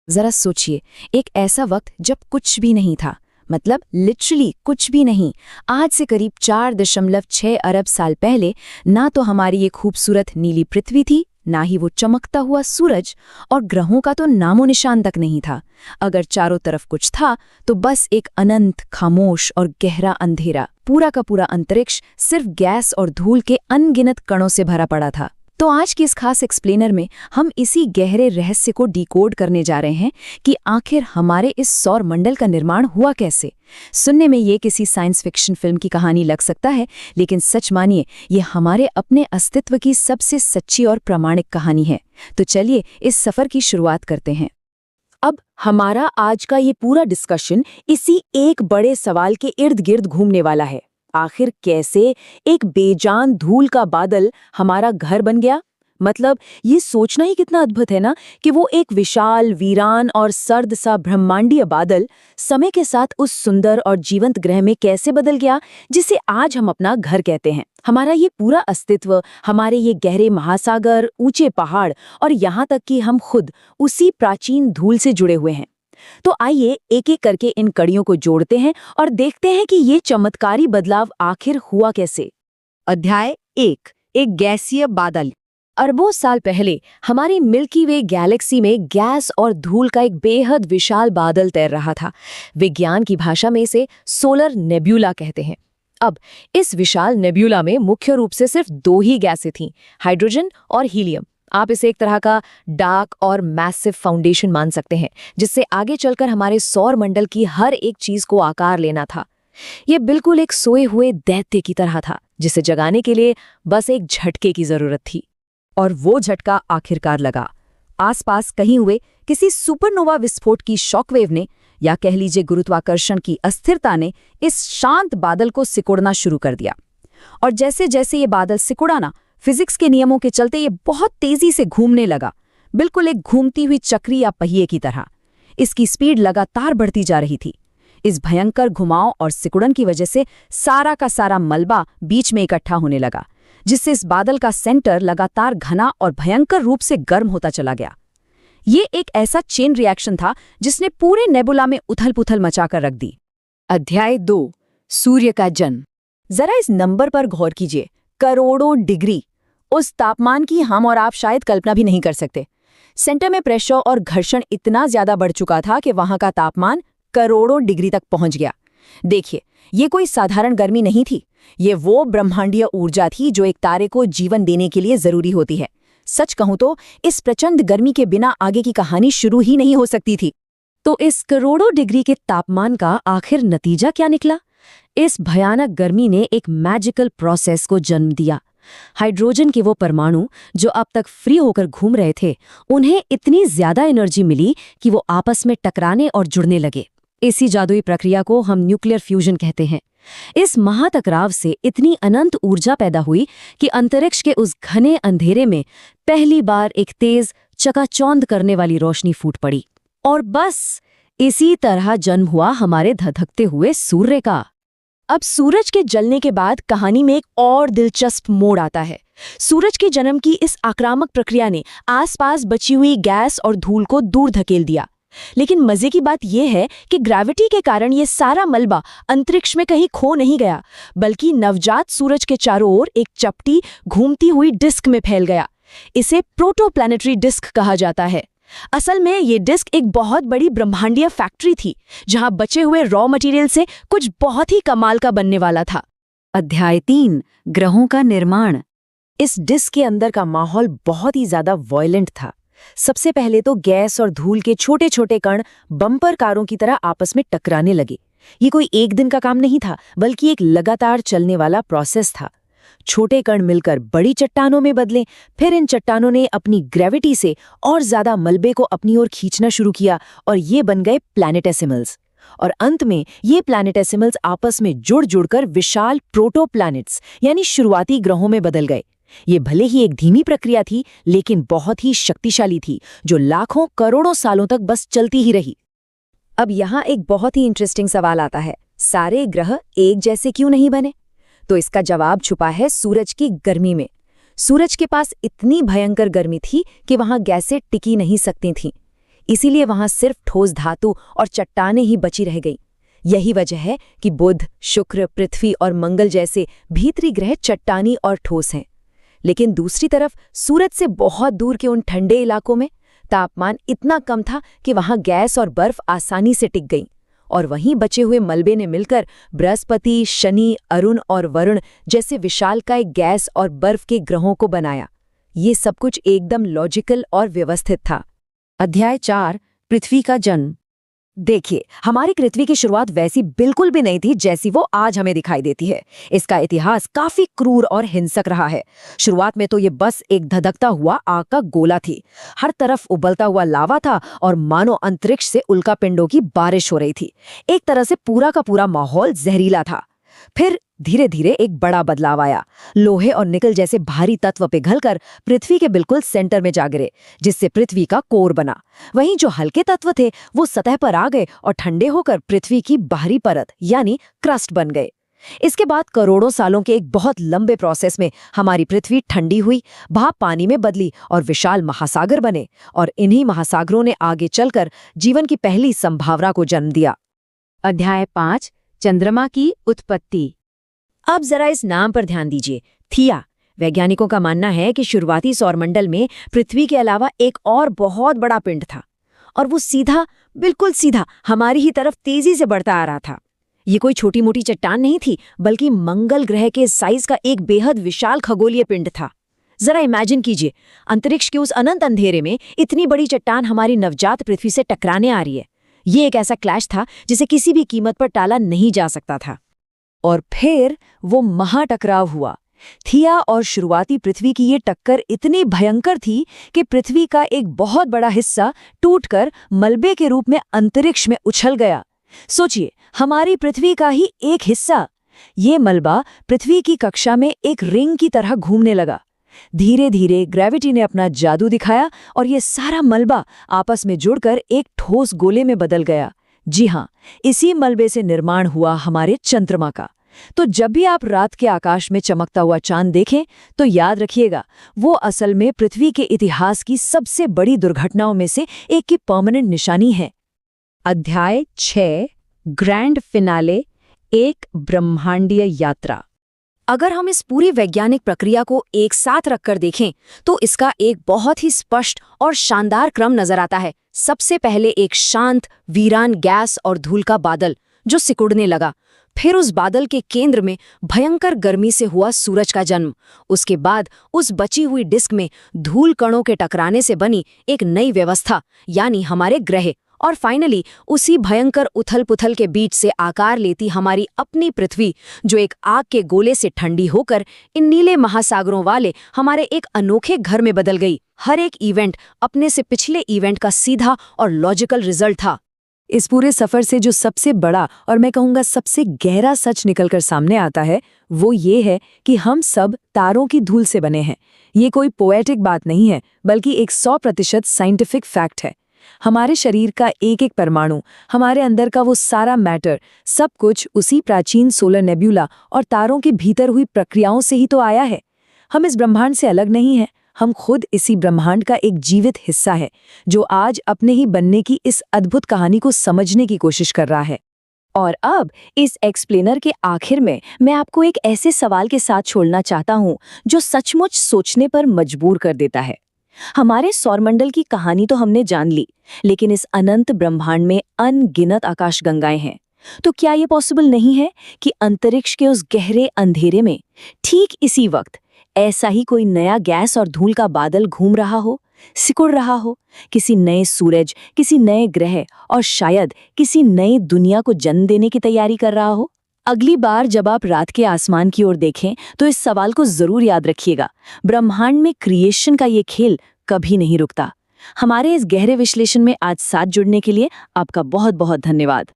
जरा सोचिए, एक ऐसा वक्त जब कुछ भी नहीं था, मतलब लिटरली कुछ भी नहीं। आज से करीब 4.6 अरब साल पहले ना तो हमारी ये खूबसूरत नीली पृथ्वी थी, ना ही वो चमकता हुआ सूरज, और ग्रहों का तो नामो निशान तक नहीं था। अगर चारों तरफ कुछ था तो बस एक अनंत, खामोश और गहरा अंधेरा। पूरा का पूरा अंतरिक्ष सिर्फ गैस और धूल के अनगिनत कणों से भरा पड़ा था। तो आज की इस खास एक्सप्लेनर में हम इसी गहरे रहस्य को डिकोड करने जा रहे हैं कि आखिर हमारे इस सौर मंडल का निर्माण हुआ कैसे। सुनने में ये किसी साइंस फिक्शन फिल्म की कहानी लग सकता है, लेकिन सच मानिए ये हमारे अपने अस्तित्व की सबसे सच्ची और प्रामाणिक कहानी है। तो चलिए इस सफर की शुरुआत करते हैं। अब हमारा आज का ये पूरा डिस्कशन इसी एक बड़े सवाल के इर्द गिर्द घूमने वाला है। आखिर कैसे एक बेजान धूल का बादल हमारा घर बन गया? मतलब ये सोचना ही कितना अद्भुत है ना कि वो एक विशाल, वीरान और सर्द सा ब्रह्मांडीय बादल समय के साथ उस सुंदर और जीवंत ग्रह में कैसे बदल गया जिसे आज हम अपना घर कहते हैं। हमारा ये पूरा अस्तित्व, हमारे ये गहरे महासागर, ऊंचे पहाड़ और यहाँ तक कि हम खुद उसी प्राचीन धूल से जुड़े हुए हैं। तो आइए एक एक करके इन कड़ियों को जोड़ते हैं और देखते हैं कि ये चमत्कारी बदलाव आखिर हुआ कैसे। अध्याय 1, एक गैसीय बादल। अरबों साल पहले हमारी मिल्की वे गैलेक्सी में गैस और धूल का एक बेहद विशाल बादल तैर रहा था। विज्ञान की भाषा में इसे सोलर नेब्यूला कहते हैं। अब इस विशाल नेब्यूला में मुख्य रूप से सिर्फ 2 ही गैसें थीं, हाइड्रोजन और हीलियम। आप इसे एक तरह का डार्क और मैसिव फाउंडेशन मान सकते हैं, जिससे आगे चलकर हमारे सौर मंडल की हर एक चीज को आकार लेना था। ये बिल्कुल एक सोए हुए दैत्य की तरह था, जिसे जगाने के लिए बस एक झटके की जरूरत थी। और वो झटका आखिरकार लगा। आसपास कहीं हुए किसी सुपरनोवा विस्फोट की शॉकवेव ने, या कह लीजिए गुरुत्वाकर्षण की अस्थिरता ने, इस शांत बादल को सिकुड़ना शुरू कर दिया। और जैसे जैसे ये बादल सिकुड़ा ना, फिजिक्स के नियमों के चलते ये बहुत तेजी से घूमने लगा, बिल्कुल एक घूमती हुई चक्री या पहिए की तरह। इसकी स्पीड लगातार बढ़ती जा रही थी। इस भयंकर घुमाव और सिकुड़न की वजह से सारा का सारा मलबा बीच में इकट्ठा होने लगा, जिससे इस बादल का सेंटर लगातार घना और भयंकर रूप से गर्म होता चला गया। ये एक ऐसा चेन रिएक्शन था जिसने पूरे नेबुला में उथल-पुथल मचाकर रख दी। अध्याय 2, सूर्य का जन्म। जरा इस नंबर पर गौर कीजिए, करोड़ों डिग्री। उस तापमान की हम और आप शायद कल्पना भी नहीं कर सकते। सेंटर में प्रेशर और घर्षण इतना ज्यादा बढ़ चुका था कि वहां का तापमान करोड़ों डिग्री तक पहुंच गया। देखिए, ये कोई साधारण गर्मी नहीं थी, ये वो ब्रह्मांडीय ऊर्जा थी जो एक तारे को जीवन देने के लिए जरूरी होती है। सच कहूं तो इस प्रचंड गर्मी के बिना आगे की कहानी शुरू ही नहीं हो सकती थी। तो इस करोड़ों डिग्री के तापमान का आखिर नतीजा क्या निकला? इस भयानक गर्मी ने एक मैजिकल प्रोसेस को जन्म दिया। हाइड्रोजन के वो परमाणु जो अब तक फ्री होकर घूम रहे थे, उन्हें इतनी ज्यादा एनर्जी मिली कि वो आपस में टकराने और जुड़ने लगे। इसी जादुई प्रक्रिया को हम न्यूक्लियर फ्यूजन कहते हैं। इस महाटकराव से इतनी अनंत ऊर्जा पैदा हुई कि अंतरिक्ष के उस घने अंधेरे में पहली बार एक तेज, चकाचौंध करने वाली रोशनी फूट पड़ी। और बस इसी तरह जन्म हुआ हमारे धधकते हुए सूर्य का। अब सूरज के जलने के बाद कहानी में एक और दिलचस्प मोड़ आता है। सूरज के जन्म की इस आक्रामक प्रक्रिया ने आसपास बची हुई गैस और धूल को दूर धकेल दिया। लेकिन मजे की बात यह है कि ग्रेविटी के कारण ये सारा मलबा अंतरिक्ष में कहीं खो नहीं गया, बल्कि नवजात सूरज के चारों ओर एक चपटी, घूमती हुई डिस्क में फैल गया। इसे प्रोटोप्लैनेटरी डिस्क कहा जाता है। असल में ये डिस्क एक बहुत बड़ी ब्रह्मांडीय फैक्ट्री थी, जहां बचे हुए रॉ मटेरियल से कुछ बहुत ही कमाल का बनने वाला था। अध्याय 3, ग्रहों का निर्माण। इस डिस्क के अंदर का माहौल बहुत ही ज्यादा वॉयलेंट था। सबसे पहले तो गैस और धूल के छोटे छोटे कण बम्पर कारों की तरह आपस में टकराने लगे। ये कोई एक दिन का काम नहीं था, बल्कि एक लगातार चलने वाला प्रोसेस था। छोटे कण मिलकर बड़ी चट्टानों में बदले, फिर इन चट्टानों ने अपनी ग्रेविटी से और ज्यादा मलबे को अपनी ओर खींचना शुरू किया और ये बन गए प्लैनेटेसिमल्स। और अंत में ये प्लैनेटेसिमल्स आपस में जुड़ जुड़कर विशाल प्रोटोप्लैनेट्स यानी शुरुआती ग्रहों में बदल गए। ये भले ही एक धीमी प्रक्रिया थी, लेकिन बहुत ही शक्तिशाली थी, जो लाखों करोड़ों सालों तक बस चलती ही रही। अब यहाँ एक बहुत ही इंटरेस्टिंग सवाल आता है, सारे ग्रह एक जैसे क्यों नहीं बने? तो इसका जवाब छुपा है सूरज की गर्मी में। सूरज के पास इतनी भयंकर गर्मी थी कि वहां गैसें टिकी नहीं सकती थीं। इसीलिए वहां सिर्फ ठोस धातु और चट्टानें ही बची रह गईं। यही वजह है कि बुध, शुक्र, पृथ्वी और मंगल जैसे भीतरी ग्रह चट्टानी और ठोस हैं। लेकिन दूसरी तरफ सूरज से बहुत दूर के उन ठंडे इलाकों में तापमान इतना कम था कि वहां गैस और बर्फ आसानी से टिक गईं, और वहीं बचे हुए मलबे ने मिलकर बृहस्पति, शनि, अरुण और वरुण जैसे विशालकाय गैस और बर्फ के ग्रहों को बनाया। ये सब कुछ एकदम लॉजिकल और व्यवस्थित था। अध्याय 4, पृथ्वी का जन्म। देखिए, हमारी पृथ्वी की शुरुआत वैसी बिल्कुल भी नहीं थी जैसी वो आज हमें दिखाई देती है। इसका इतिहास काफी क्रूर और हिंसक रहा है। शुरुआत में तो ये बस एक धधकता हुआ आग का गोला थी। हर तरफ उबलता हुआ लावा था और मानो अंतरिक्ष से उल्कापिंडों की बारिश हो रही थी। एक तरह से पूरा का पूरा माहौल जहरीला था। फिर धीरे धीरे एक बड़ा बदलाव आया। लोहे और निकल जैसे भारी तत्व पिघलकर पृथ्वी के बिल्कुल सेंटर में जा गिरे, जिससे पृथ्वी का कोर बना। वहीं जो हल्के तत्व थे वो सतह पर आ गए और ठंडे होकर पृथ्वी की बाहरी परत यानी क्रस्ट बन गए। इसके बाद करोड़ों सालों के एक बहुत लंबे प्रोसेस में हमारी पृथ्वी ठंडी हुई, भाप पानी में बदली और विशाल महासागर बने, और इन्हीं महासागरों ने आगे चलकर जीवन की पहली संभावना को जन्म दिया। अध्याय 5, चंद्रमा की उत्पत्ति। अब जरा इस नाम पर ध्यान दीजिए, थिया। वैज्ञानिकों का मानना है कि शुरुआती सौरमंडल में पृथ्वी के अलावा एक और बहुत बड़ा पिंड था, और वो सीधा, बिल्कुल सीधा हमारी ही तरफ तेजी से बढ़ता आ रहा था। ये कोई छोटी मोटी चट्टान नहीं थी, बल्कि मंगल ग्रह के साइज का एक बेहद विशाल खगोलीय पिंड था। जरा इमेजिन कीजिए, अंतरिक्ष के उस अनंत अंधेरे में इतनी बड़ी चट्टान हमारी नवजात पृथ्वी से टकराने आ रही है। ये एक ऐसा क्लैश था जिसे किसी भी कीमत पर टाला नहीं जा सकता था। और फिर वो महाटकराव हुआ। थिया और शुरुआती पृथ्वी की ये टक्कर इतनी भयंकर थी कि पृथ्वी का एक बहुत बड़ा हिस्सा टूटकर मलबे के रूप में अंतरिक्ष में उछल गया। सोचिए, हमारी पृथ्वी का ही एक हिस्सा। ये मलबा पृथ्वी की कक्षा में एक रिंग की तरह घूमने लगा। धीरे धीरे ग्रेविटी ने अपना जादू दिखाया और ये सारा मलबा आपस में जुड़कर एक ठोस गोले में बदल गया। जी हाँ, इसी मलबे से निर्माण हुआ हमारे चंद्रमा का। तो जब भी आप रात के आकाश में चमकता हुआ चांद देखें तो याद रखिएगा, वो असल में पृथ्वी के इतिहास की सबसे बड़ी दुर्घटनाओं में से एक की परमानेंट निशानी है। अध्याय 6, ग्रैंड फिनाले, एक ब्रह्मांडीय यात्रा। अगर हम इस पूरी वैज्ञानिक प्रक्रिया को एक साथ रखकर देखें तो इसका एक बहुत ही स्पष्ट और शानदार क्रम नजर आता है। सबसे पहले एक शांत, वीरान गैस और धूल का बादल जो सिकुड़ने लगा। फिर उस बादल के केंद्र में भयंकर गर्मी से हुआ सूरज का जन्म। उसके बाद उस बची हुई डिस्क में धूल कणों के टकराने से बनी एक नई व्यवस्था, यानी हमारे ग्रह। और फाइनली उसी भयंकर उथल-पुथल के बीच से आकार लेती हमारी अपनी पृथ्वी, जो एक आग के गोले से ठंडी होकर इन नीले महासागरों वाले हमारे एक अनोखे घर में बदल गई। हर एक इवेंट अपने से पिछले इवेंट का सीधा और लॉजिकल रिजल्ट था। इस पूरे सफर से जो सबसे बड़ा और मैं कहूँगा सबसे गहरा सच निकलकर सामने आता है वो ये है कि हम सब तारों की धूल से बने हैं। ये कोई पोएटिक बात नहीं है, बल्कि एक 100% साइंटिफिक फैक्ट है। हमारे शरीर का एक एक परमाणु, हमारे अंदर का वो सारा मैटर, सब कुछ उसी प्राचीन सोलर नेब्यूला और तारों के भीतर हुई प्रक्रियाओं से ही तो आया है। हम इस ब्रह्मांड से अलग नहीं हैं, हम खुद इसी ब्रह्मांड का एक जीवित हिस्सा है जो आज अपने ही बनने की इस अद्भुत कहानी को समझने की कोशिश कर रहा है। और अब इस एक्सप्लेनर के आखिर में मैं आपको एक ऐसे सवाल के साथ छोड़ना चाहता हूँ जो सचमुच सोचने पर मजबूर कर देता है। हमारे सौरमंडल की कहानी तो हमने जान ली, लेकिन इस अनंत ब्रह्मांड में अनगिनत आकाशगंगाएं हैं। तो क्या ये पॉसिबल नहीं है कि अंतरिक्ष के उस गहरे अंधेरे में ठीक इसी वक्त ऐसा ही कोई नया गैस और धूल का बादल घूम रहा हो, सिकुड़ रहा हो, किसी नए सूरज, किसी नए ग्रह और शायद किसी नई दुनिया को जन्म देने की तैयारी कर रहा हो? अगली बार जब आप रात के आसमान की ओर देखें तो इस सवाल को जरूर याद रखिएगा। ब्रह्मांड में क्रिएशन का ये खेल कभी नहीं रुकता। हमारे इस गहरे विश्लेषण में आज साथ जुड़ने के लिए आपका बहुत बहुत धन्यवाद।